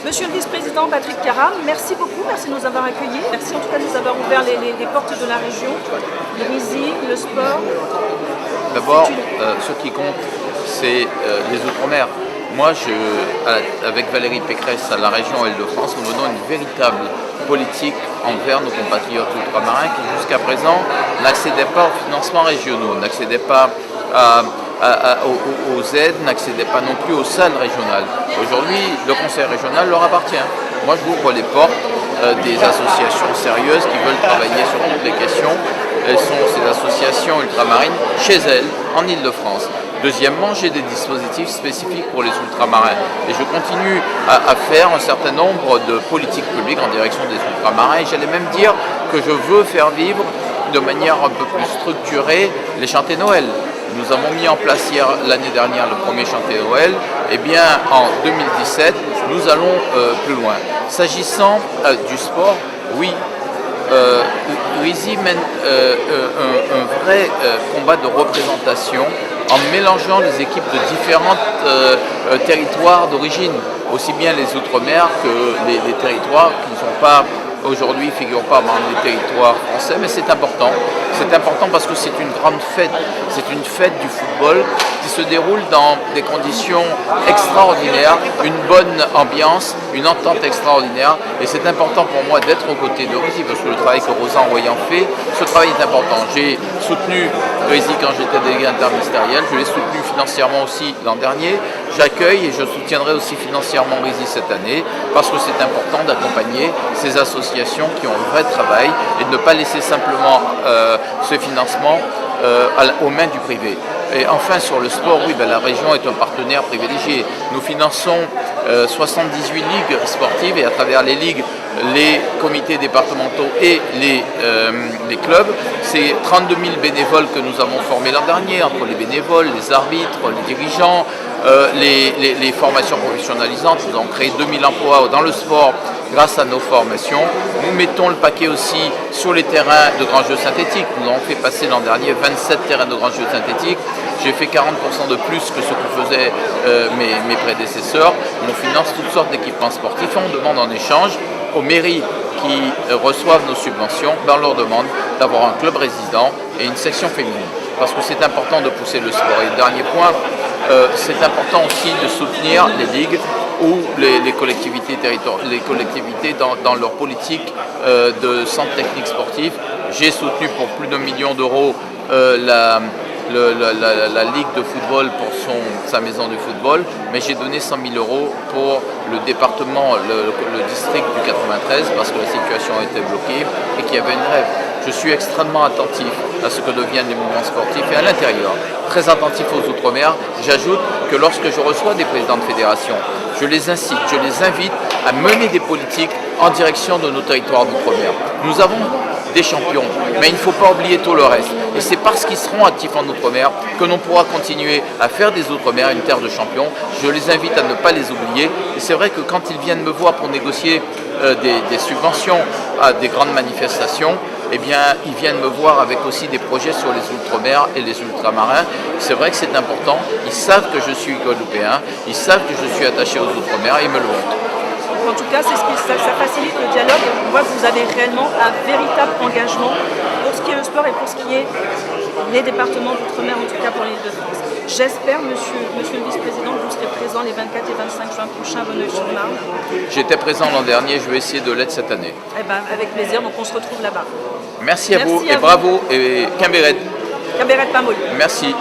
Monsieur le vice-président Patrick Caram, merci beaucoup, merci de nous avoir accueillis. Merci en tout cas de nous avoir ouvert les portes de la région, le musique, le sport. D'abord, ce qui compte, c'est les Outre-mer. Moi, avec Valérie Pécresse à la région Île-de-France, nous menons une véritable politique envers nos compatriotes ultramarins qui jusqu'à présent n'accédaient pas aux financements régionaux, n'accédaient pas aux aides, n'accédaient pas non plus aux salles régionales. Aujourd'hui, le conseil régional leur appartient. Moi, je ouvre les portes des associations sérieuses qui veulent travailler sur toutes les questions. Elles sont ces associations ultramarines chez elles, en Île-de-France. Deuxièmement, j'ai des dispositifs spécifiques pour les ultramarins. Et je continue à faire un certain nombre de politiques publiques en direction des ultramarins. Et j'allais même dire que je veux faire vivre de manière un peu plus structurée les chantés Noël. Nous avons mis en place l'année dernière le premier chanté Noël. Eh bien, en 2017, nous allons plus loin. S'agissant du sport, oui, Rizy mène un vrai combat de représentation en mélangeant les équipes de différents territoires d'origine, aussi bien les Outre-mer que les territoires qui ne sont pas aujourd'hui, figurent pas dans les territoires français, mais c'est important. C'est important parce que c'est une grande fête. C'est une fête du football qui se déroule dans des conditions extraordinaires, une bonne ambiance, une entente extraordinaire. Et c'est important pour moi d'être aux côtés de Rizy parce que le travail que Rosan Royan fait, ce travail est important. J'ai soutenu Rizy quand j'étais délégué interministériel. Je l'ai soutenu financièrement aussi l'an dernier. J'accueille et je soutiendrai aussi financièrement Rizy cette année parce que c'est important d'accompagner ces associations qui ont un vrai travail et de ne pas laisser simplement ce financement aux mains du privé. Et enfin sur le sport, oui, la région est un partenaire privilégié. Nous finançons 78 ligues sportives et à travers les ligues, les comités départementaux et les clubs. C'est 32 000 bénévoles que nous avons formés l'an dernier, entre les bénévoles, les arbitres, les dirigeants, les formations professionnalisantes. Nous avons créé 2000 emplois dans le sport grâce à nos formations. Nous mettons le paquet aussi sur les terrains de grands jeux synthétiques. Nous avons fait passer l'an dernier 27 terrains de grands jeux synthétiques. J'ai fait 40% de plus que ce que faisaient mes prédécesseurs. On finance toutes sortes d'équipements sportifs et on demande en échange aux mairies qui reçoivent nos subventions, on leur demande d'avoir un club résident et une section féminine. Parce que c'est important de pousser le sport. Et le dernier point, c'est important aussi de soutenir les ligues ou les collectivités dans leur politique de centre technique sportif. J'ai soutenu pour plus d'1 million d'euros la ligue de football pour sa maison de football, mais j'ai donné 100 000 euros pour le département, le district du 93 parce que la situation était bloquée et qu'il y avait une grève. Je suis extrêmement attentif à ce que deviennent les mouvements sportifs et à l'intérieur, très attentif aux Outre-mer. J'ajoute que lorsque je reçois des présidents de fédération, je les incite, je les invite à mener des politiques en direction de nos territoires d'Outre-mer. Nous avons des champions, mais il ne faut pas oublier tout le reste. Et c'est parce qu'ils seront actifs en Outre-mer que l'on pourra continuer à faire des Outre-mer une terre de champions. Je les invite à ne pas les oublier. Et c'est vrai que quand ils viennent me voir pour négocier des subventions à des grandes manifestations, eh bien, ils viennent me voir avec aussi des projets sur les Outre-mer et les ultramarins. C'est vrai que c'est important. Ils savent que je suis guadeloupéen, ils savent que je suis attaché aux Outre-mer et ils me le montrent. En tout cas, ça facilite le dialogue. On voit que vous avez réellement un véritable engagement pour ce qui est le sport et pour ce qui est les départements d'outre-mer, en tout cas pour l'Île-de-France. J'espère, monsieur le vice-président, que vous serez présent les 24 et 25 juin prochains à Bonneuil-sur-Marne. J'étais présent l'an dernier, je vais essayer de l'être cette année. Eh ben, avec plaisir, donc on se retrouve là-bas. Merci à vous et bravo et Quimbéret. Quimbéret Pamoy. Merci.